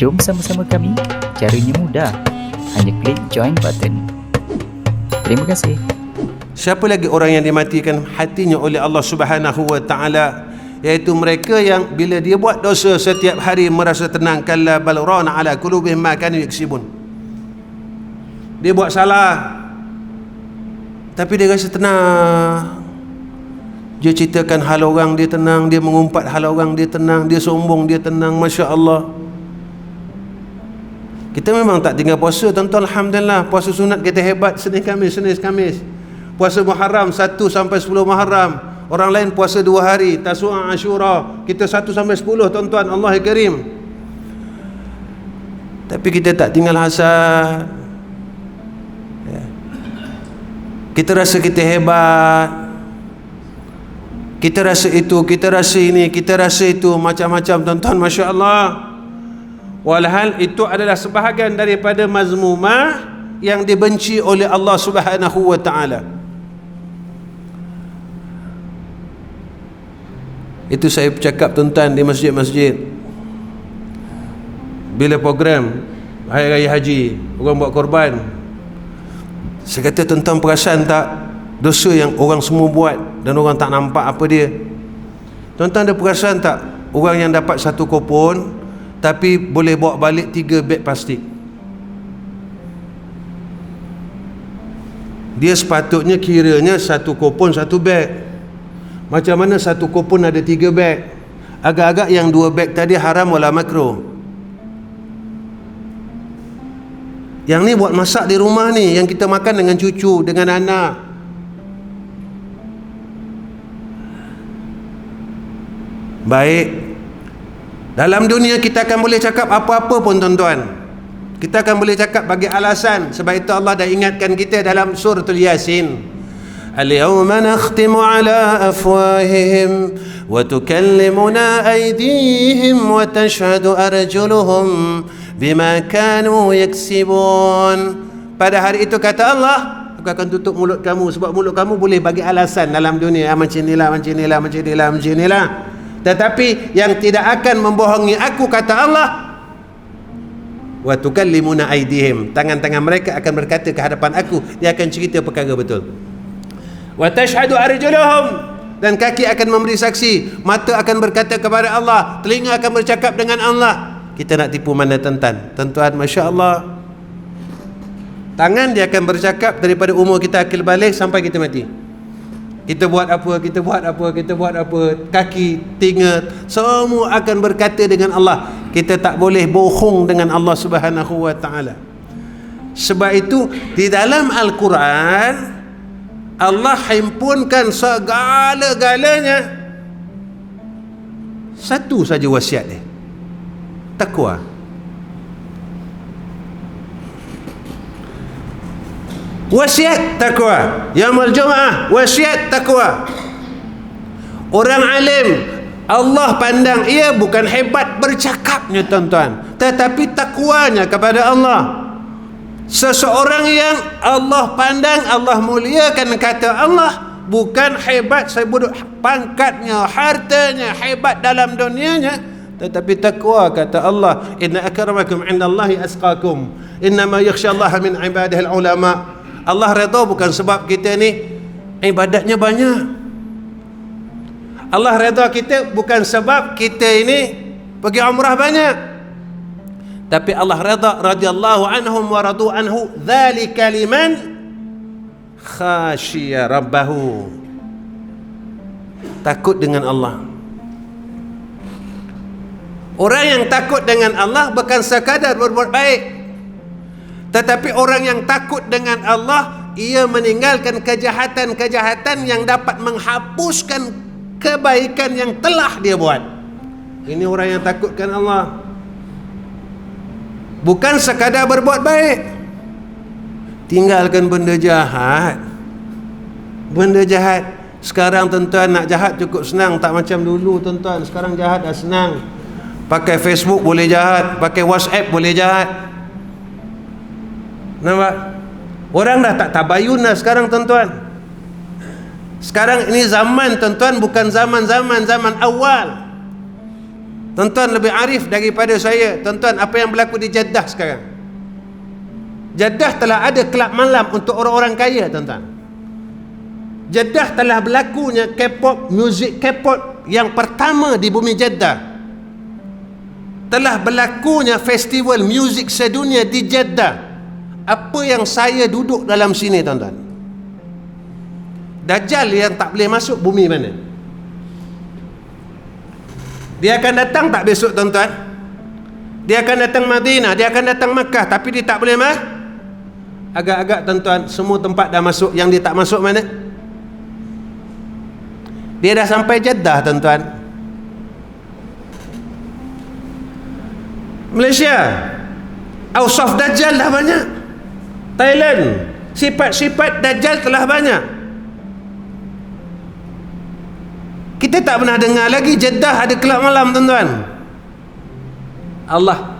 Jom sama-sama kami. Caranya mudah. Hanya klik join button. Terima kasih. Siapa lagi orang yang dimatikan hatinya oleh Allah Subhanahu wa taala? Iaitu mereka yang bila dia buat dosa setiap hari merasa tenang. Kalla bal rana ala qulubihim ma kanu yaksibun. Dia buat salah tapi dia rasa tenang. Dia ceritakan hal orang, dia tenang. Dia mengumpat hal orang, dia tenang. Dia sombong, dia tenang. Masya Allah. Kita memang tak tinggal puasa, tuan-tuan. Alhamdulillah. Puasa sunat kita hebat. Senin Khamis. Puasa Muharram 1 sampai 10 Muharram. Orang lain puasa 2 hari. Tasu'a, Ashura. Kita 1 sampai 10, tuan-tuan. Allah Karim. Tapi kita tak tinggal hasad. Kita rasa kita hebat. Kita rasa itu, kita rasa ini, kita rasa itu, macam-macam, tuan-tuan. Masya Allah. Walhal itu adalah sebahagian daripada mazmumah yang dibenci oleh Allah Subhanahu wa taala. Itu saya bercakap, tuan-tuan, di masjid-masjid. Bila program Hari Raya Haji, orang buat korban, saya kata, tuan-tuan perasan tak dosa yang orang semua buat dan orang tak nampak apa dia? Tuan-tuan ada perasan tak orang yang dapat 1 kupon tapi boleh bawa balik 3 beg plastik? Dia sepatutnya kiranya 1 kupon 1 beg. Macam mana 1 kupon ada 3 beg? Agak-agak yang 2 beg tadi haram wala makruh. Yang ni buat masak di rumah ni, yang kita makan dengan cucu, dengan anak. Baik, dalam dunia kita akan boleh cakap apa-apa pun, tuan-tuan. Kita akan boleh cakap bagi alasan. Sebab itu Allah dah ingatkan kita dalam suratul Yasin. Al-yawma nakhtimu ala afwahihim wa tukallimuna aydihim wa tashhadu arjuluhum bima kanu yaksibun. Pada hari itu kata Allah, aku akan tutup mulut kamu sebab mulut kamu boleh bagi alasan dalam dunia, macam inilah. Tetapi yang tidak akan membohongi aku, kata Allah, wa tukallimuna aydihim, tangan-tangan mereka akan berkata ke hadapan aku, dia akan cerita perkara betul. Wa tashhadu arjuluhum, dan kaki akan memberi saksi, mata akan berkata kepada Allah, telinga akan bercakap dengan Allah. Kita nak tipu mana, tuan-tuan? Masya Allah. Tangan dia akan bercakap daripada umur kita akil balik sampai kita mati. Kita buat apa, kita buat apa. Kaki, telinga, semua akan berkata dengan Allah. Kita tak boleh bohong dengan Allah Subhanahu wa taala. Sebab itu di dalam Al-Quran Allah himpunkan segala-galanya, satu saja wasiat dia, takwa. Wasiat takwa. Yaumul Jumaah, wasiat takwa. Orang alim, Allah pandang ia bukan hebat bercakapnya, tuan-tuan, tetapi takwanya kepada Allah. Seseorang yang Allah pandang, Allah muliakan, kata Allah, bukan hebat sebut pangkatnya, hartanya, hebat dalam dunianya, tetapi takwa, kata Allah, inna akramakum indallahi asqakum, innama yakhsyallaha min ibadihi ulama. Allah redha bukan sebab kita ni ibadatnya banyak. Allah redha kita bukan sebab kita ini pergi umrah banyak, tapi Allah redha radhiyallahu anhum wa radu anhu, dzalika liman khasyiya rabbahu, takut dengan Allah. Orang yang takut dengan Allah bukan sekadar berbuat baik, tetapi orang yang takut dengan Allah, ia meninggalkan kejahatan-kejahatan yang dapat menghapuskan kebaikan yang telah dia buat. Ini orang yang takutkan Allah. Bukan sekadar berbuat baik. Tinggalkan benda jahat. Benda jahat. Sekarang, tuan-tuan, nak jahat cukup senang, tak macam dulu, tuan-tuan. Sekarang jahat dah senang. Pakai Facebook boleh jahat, pakai WhatsApp boleh jahat. Nampak? Orang dah tak tabayun dah sekarang, tuan-tuan. Sekarang ini zaman, tuan-tuan, bukan zaman awal. Tuan-tuan lebih arif daripada saya. Tuan-tuan, apa yang berlaku di Jeddah sekarang? Jeddah telah ada kelab malam untuk orang-orang kaya, tuan-tuan. Jeddah telah berlakunya K-pop, muzik K-pop yang pertama di bumi Jeddah. Telah berlakunya festival muzik sedunia di Jeddah. Apa yang saya duduk dalam sini, tuan-tuan? Dajjal yang tak boleh masuk bumi mana? Dia akan datang tak besok, tuan-tuan? Dia akan datang Madinah, dia akan datang Makkah, tapi dia tak boleh agak-agak, tuan-tuan, semua tempat dah masuk. Yang dia tak masuk mana? Dia dah sampai Jeddah, tuan-tuan. Malaysia, Ausaf Dajjal dah banyak. Thailand, sifat-sifat Dajjal telah banyak. Kita tak pernah dengar lagi Jeddah ada kelab malam, tuan-tuan. Allah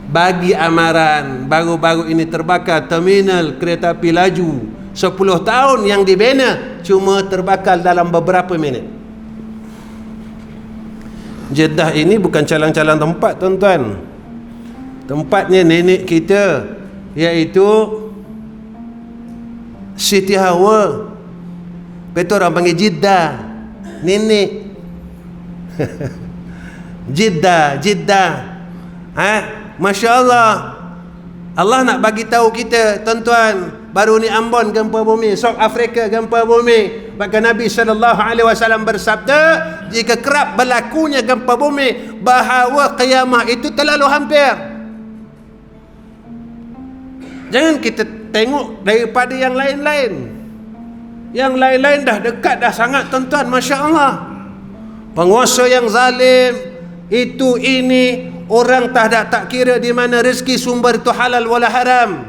bagi amaran, baru-baru ini terbakar terminal kereta api laju 10 tahun yang dibina, cuma terbakar dalam beberapa minit. Jeddah ini bukan calang-calang tempat, tuan-tuan. Tempatnya nenek kita, iaitu Siti Hawa. Betul orang panggil Jeddah, nenek. Jeddah. Masya Allah. Allah nak bagi tahu kita, tuan-tuan, baru ni Ambon gempa bumi, South Africa gempa bumi. Bahkan Nabi SAW bersabda, jika kerap berlakunya gempa bumi, bahawa qiyamah itu terlalu hampir. Jangan kita tengok daripada yang lain-lain. Yang lain-lain dah dekat dah sangat, tuan-tuan. Masya Allah. Penguasa yang zalim, itu ini, orang tak kira di mana rezeki sumber itu halal wala haram.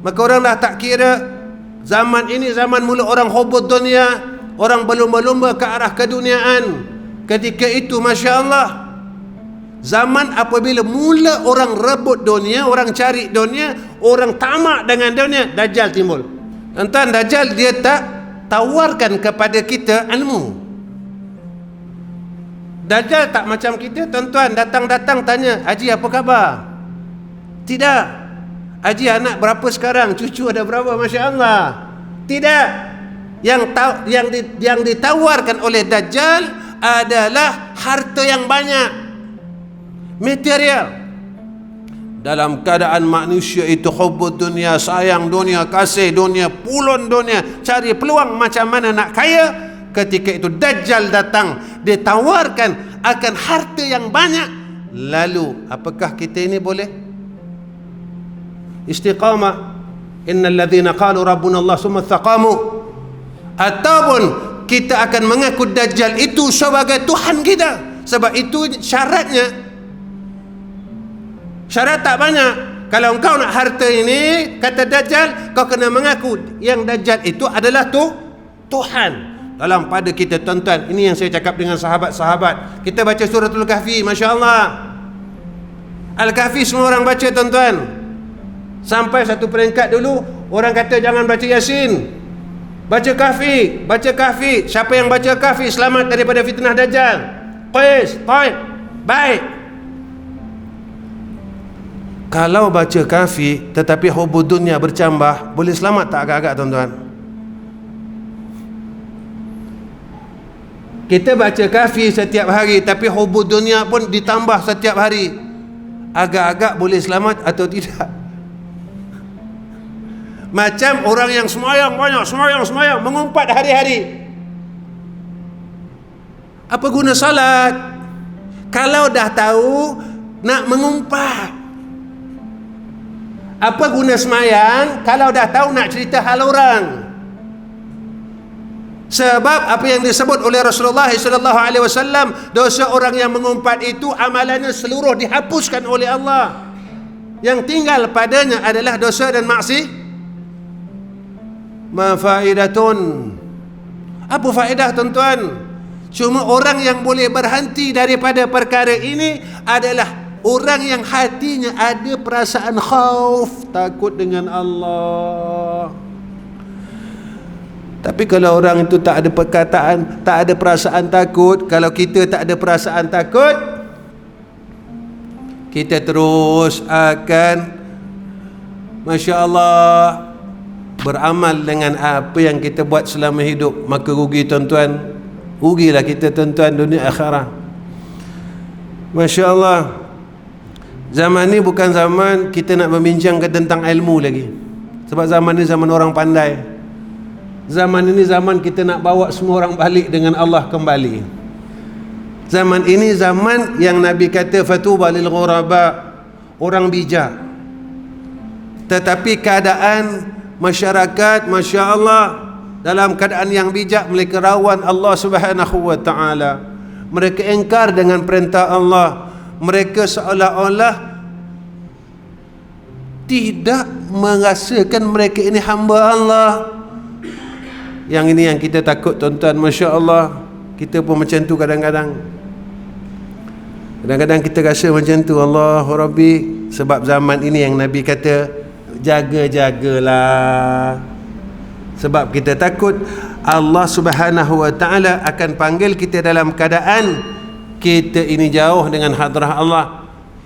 Maka orang dah tak kira. Zaman ini zaman mula orang hubud dunia, orang berlumba-lumba ke arah keduniaan. Ketika itu, Masya Allah, zaman apabila mula orang rebut dunia, orang cari dunia, orang tamak dengan dunia, Dajjal timbul. Tuan-tuan, Dajjal dia tak tawarkan kepada kita ilmu. Dajjal tak macam kita, tuan-tuan, datang-datang tanya, Haji apa khabar? Tidak. Haji anak berapa sekarang? Cucu ada berapa? Masya Allah. Tidak. Yang ditawarkan oleh Dajjal adalah harta yang banyak, material. Dalam keadaan manusia itu hubbud dunia, sayang dunia, kasih dunia, pulun dunia, cari peluang macam mana nak kaya. Ketika itu Dajjal datang, dia tawarkan akan harta yang banyak. Lalu apakah kita ini boleh istiqamah? Innal ladzina qalu rabbuna Allah summa istaqamu. Ataupun kita akan mengaku Dajjal itu sebagai Tuhan kita. Sebab itu syaratnya, syarat tak banyak. Kalau engkau nak harta ini, kata Dajjal, kau kena mengaku yang Dajjal itu adalah Tuhan. Dalam pada kita, tuan-tuan, ini yang saya cakap dengan sahabat-sahabat. Kita baca suratul Kahfi, Masya Allah. Al-Kahfi semua orang baca, tuan-tuan. Sampai satu peringkat dulu, orang kata jangan baca Yasin, baca Kahfi, baca Kahfi. Siapa yang baca Kahfi selamat daripada fitnah Dajjal. Qais, Taib, baik. Kalau baca Kahfi tetapi hubud dunia bercambah, boleh selamat tak agak-agak, tuan-tuan? Kita baca Kahfi setiap hari tapi hubud dunia pun ditambah setiap hari, agak-agak boleh selamat atau tidak? Macam orang yang semayang banyak, semayang mengumpat hari-hari. Apa guna salat kalau dah tahu nak mengumpat? Apa guna semayang kalau dah tahu nak cerita hal orang? Sebab apa yang disebut oleh Rasulullah SAW, dosa orang yang mengumpat itu amalannya seluruh dihapuskan oleh Allah. Yang tinggal padanya adalah dosa dan maksiat. Ma faidatun. Apa faedah, tuan-tuan? Cuma orang yang boleh berhenti daripada perkara ini adalah orang yang hatinya ada perasaan khauf, takut dengan Allah. Tapi kalau orang itu tak ada perkataan, tak ada perasaan takut, kalau kita tak ada perasaan takut, kita terus akan Masya Allah beramal dengan apa yang kita buat selama hidup, maka rugi tuan-tuan, rugilah kita tuan-tuan dunia akhirat. Masya Allah, zaman ni bukan zaman kita nak membincangkan tentang ilmu lagi, sebab zaman ni zaman orang pandai. Zaman ini zaman kita nak bawa semua orang balik dengan Allah kembali. Zaman ini zaman yang Nabi kata fatuba lil ghuraba, orang bijak. Tetapi keadaan masyarakat Masya Allah dalam keadaan yang bijak, mereka rawan Allah Subhanahu wa ta'ala. Mereka ingkar dengan perintah Allah. Mereka seolah-olah tidak merasakan mereka ini hamba Allah. Yang ini yang kita takut tuan-tuan. Masya Allah, kita pun macam tu kadang-kadang. Kadang-kadang kita rasa macam tu, Allahu Rabbi. Sebab zaman ini yang Nabi kata jaga-jagalah. Sebab kita takut Allah Subhanahu wa ta'ala akan panggil kita dalam keadaan kita ini jauh dengan hadrah Allah.